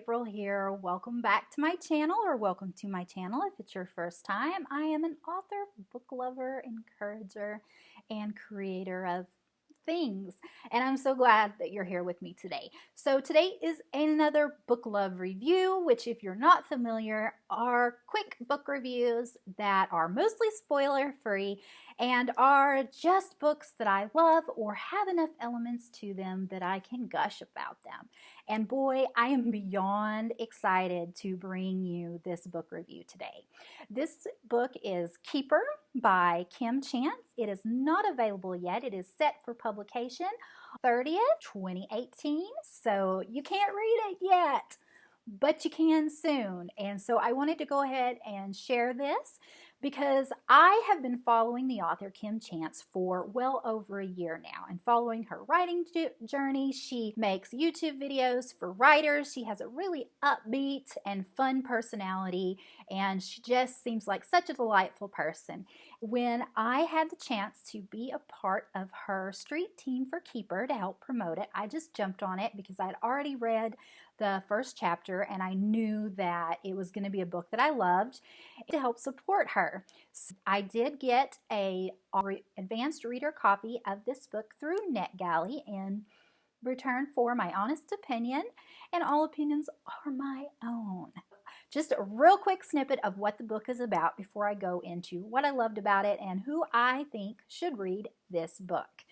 April here. Welcome back to my channel, or welcome to my channel if it's your first time. I am an author, book lover, encourager, and creator of things, and I'm so glad that you're here with me today. So today is another BookLove review, which, if you're not familiar, are quick book reviews that are mostly spoiler free and are just books that I love or have enough elements to them that I can gush about them. And boy, I am beyond excited to bring you this book review today. This book is Keeper by Kim Chance. It is not available yet. It is set for publication 30th, 2018. So you can't read it yet, but you can soon. And so I wanted to go ahead and share this because I have been following the author Kim Chance for well over a year now and following her writing journey. She makes YouTube videos for writers. She has a really upbeat and fun personality, and she just seems like such a delightful person. When I had the chance to be a part of her street team for Keeper to help promote it, I just jumped on it because I'd already read the first chapter and I knew that it was going to be a book that I loved to help support her. So I did get a advanced reader copy of this book through NetGalley in return for my honest opinion, and all opinions are my own. Just a real quick snippet of what the book is about before I go into what I loved about it and who I think should read this book.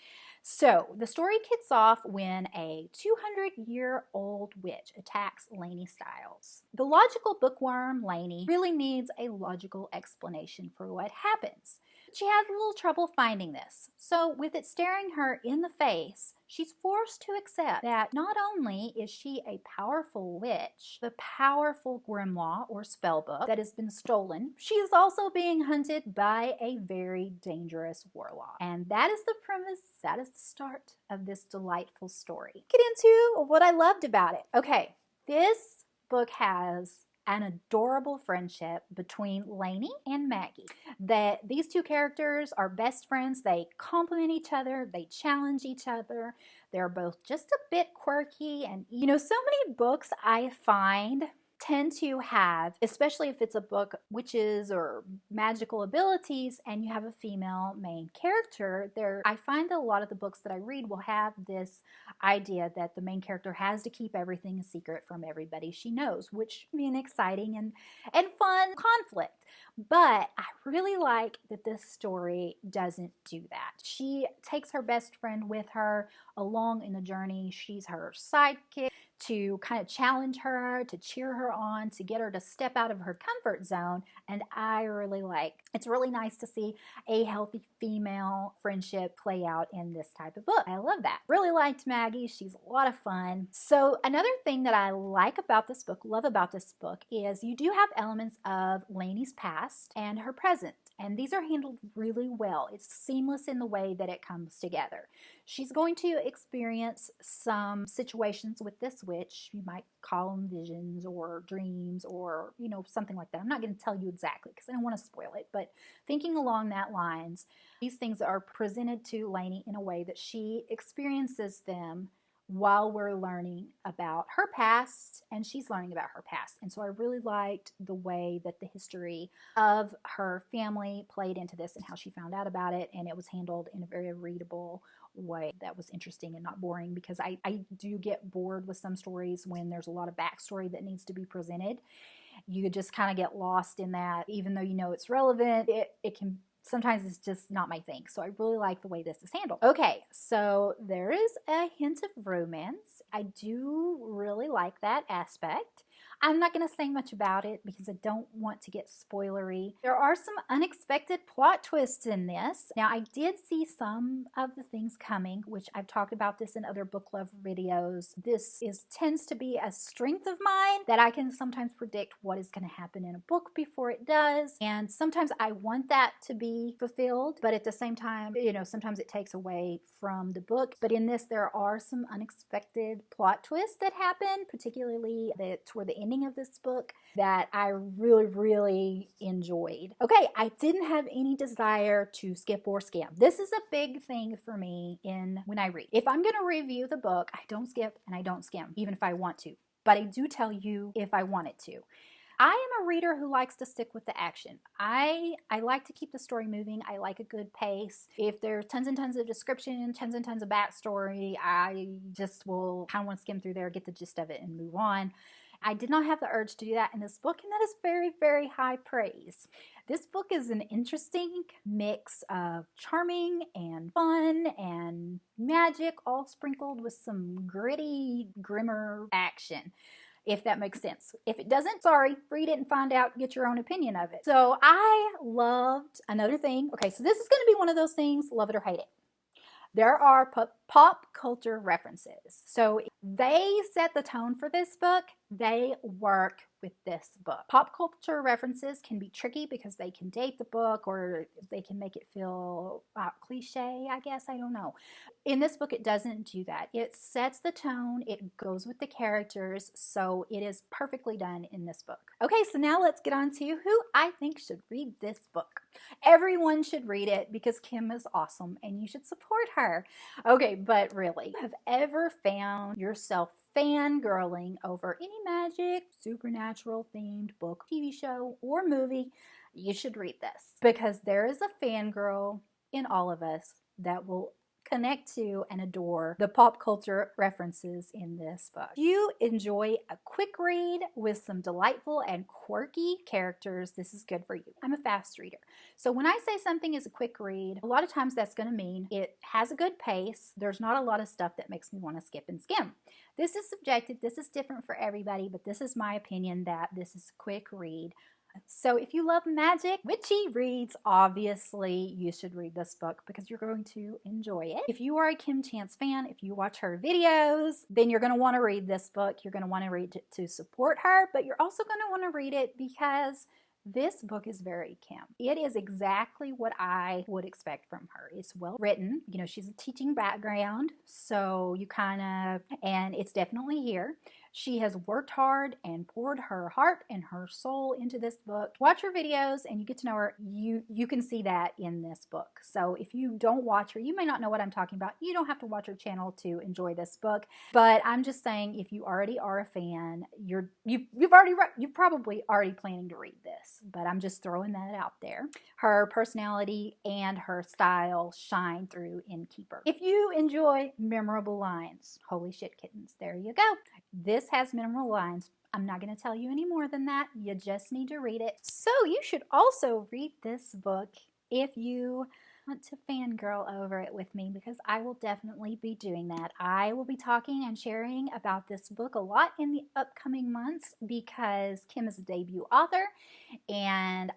So the story kicks off when a 200-year-old witch attacks Lainey Styles. The logical bookworm Lainey really needs a logical explanation for what happens. She has a little trouble finding this. So with it staring her in the face, she's forced to accept that not only is she a powerful witch, the powerful grimoire or spell book that has been stolen, she is also being hunted by a very dangerous warlock. And that is the premise, that is the start of this delightful story. Get into what I loved about it. Okay, this book has an adorable friendship between Lainey and Maggie. That these two characters are best friends. They complement each other. They challenge each other. They're both just a bit quirky. And you know, so many books I find tend to have, especially if it's a book witches or magical abilities and you have a female main character, I find that a lot of the books that I read will have this idea that the main character has to keep everything a secret from everybody she knows, which can be an exciting and fun conflict. But I really like that this story doesn't do that. She takes her best friend with her along in the journey. She's her sidekick to kind of challenge her, to cheer her on, to get her to step out of her comfort zone. And I really it's really nice to see a healthy female friendship play out in this type of book. I love that. Really liked Maggie. She's a lot of fun. So another thing that I like about this book, love about this book, is you do have elements of Lainey's past and her present. And these are handled really well. It's seamless in the way that it comes together. She's going to experience some situations with this witch. You might call them visions or dreams or, you know, something like that. I'm not going to tell you exactly because I don't want to spoil it, but thinking along that lines, these things are presented to Lainey in a way that she experiences them while we're learning about her past and she's learning about her past. And so I really liked the way that the history of her family played into this and how she found out about it, and it was handled in a very readable way that was interesting and not boring, because I do get bored with some stories when there's a lot of backstory that needs to be presented. You could just kind of get lost in that. Even though you know it's relevant, it can sometimes it's just not my thing. So I really like the way this is handled. Okay, so there is a hint of romance. I do really like that aspect. I'm not going to say much about it because I don't want to get spoilery. There are some unexpected plot twists in this. Now, I did see some of the things coming, which I've talked about this in other BookLove videos. This tends to be a strength of mine, that I can sometimes predict what is going to happen in a book before it does. And sometimes I want that to be fulfilled, but at the same time, you know, sometimes it takes away from the book. But in this, there are some unexpected plot twists that happen, particularly toward the end of this book, that I really enjoyed. Okay, I didn't have any desire to skip or skim. This is a big thing for me when I read. If I'm going to review the book, I don't skip and I don't skim, even if I want to. but I do tell you if I wanted to. I am a reader who likes to stick with the action. I like to keep the story moving. I like a good pace. If there's tons and tons of description, tons and tons of backstory, I just will kind of want to skim through there, get the gist of it, and move on. I did not have the urge to do that in this book, and that is very, very high praise. This book is an interesting mix of charming and fun and magic, all sprinkled with some gritty, grimmer action, if that makes sense. If it doesn't, sorry, read it and find out, get your own opinion of it. So I loved another thing. Okay, so this is going to be one of those things, love it or hate it. There are pop culture references. So they set the tone for this book. They work with this book. Pop culture references can be tricky because they can date the book or they can make it feel cliche, I guess. I don't know. In this book, it doesn't do that. It sets the tone. It goes with the characters. So it is perfectly done in this book. Okay, so now let's get on to who I think should read this book. Everyone should read it because Kim is awesome and you should support her. Okay, but really, have ever found yourself fangirling over any magic, supernatural themed book, TV show, or movie? You should read this because there is a fangirl in all of us that will connect to and adore the pop culture references in this book. If you enjoy a quick read with some delightful and quirky characters, this is good for you. I'm a fast reader. So when I say something is a quick read, a lot of times that's going to mean it has a good pace. There's not a lot of stuff that makes me want to skip and skim. This is subjective. This is different for everybody, but this is my opinion that this is a quick read. So if you love magic, witchy reads, obviously you should read this book because you're going to enjoy it. If you are a Kim Chance fan, if you watch her videos, then you're going to want to read this book. You're going to want to read it to support her, but you're also going to want to read it because this book is very Kim. It is exactly what I would expect from her. It's well written. You know, she's a teaching background, so you and it's definitely here. She has worked hard and poured her heart and her soul into this book. Watch her videos and you get to know her. You can see that in this book. So if you don't watch her, you may not know what I'm talking about. You don't have to watch her channel to enjoy this book. But I'm just saying, if you already are a fan, you're probably already planning to read this. But I'm just throwing that out there. Her personality and her style shine through in Keeper. If you enjoy memorable lines, holy shit kittens, there you go. This has memorable lines. I'm not going to tell you any more than that. You just need to read it. So you should also read this book if you want to fangirl over it with me, because I will definitely be doing that. I will be talking and sharing about this book a lot in the upcoming months because Kim is a debut author and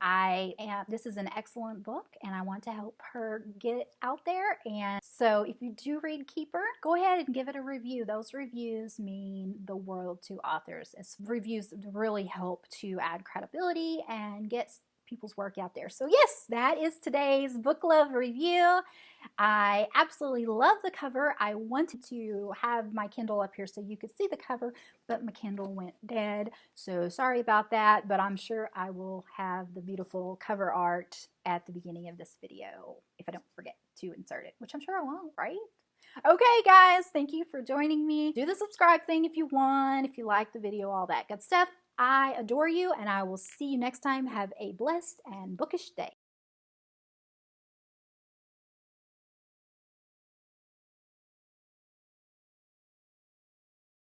this is an excellent book and I want to help her get it out there. And so if you do read Keeper, go ahead and give it a review. Those reviews mean the world to authors. It's reviews really help to add credibility and get people's work out there. So yes, that is today's BookLove review. I absolutely love the cover. I wanted to have my Kindle up here so you could see the cover, but my Kindle went dead. So sorry about that, but I'm sure I will have the beautiful cover art at the beginning of this video if I don't forget to insert it, which I'm sure I won't, right? Okay, guys, thank you for joining me. Do the subscribe thing if you want, if you like the video, all that good stuff. I adore you, and I will see you next time. Have a blessed and bookish day.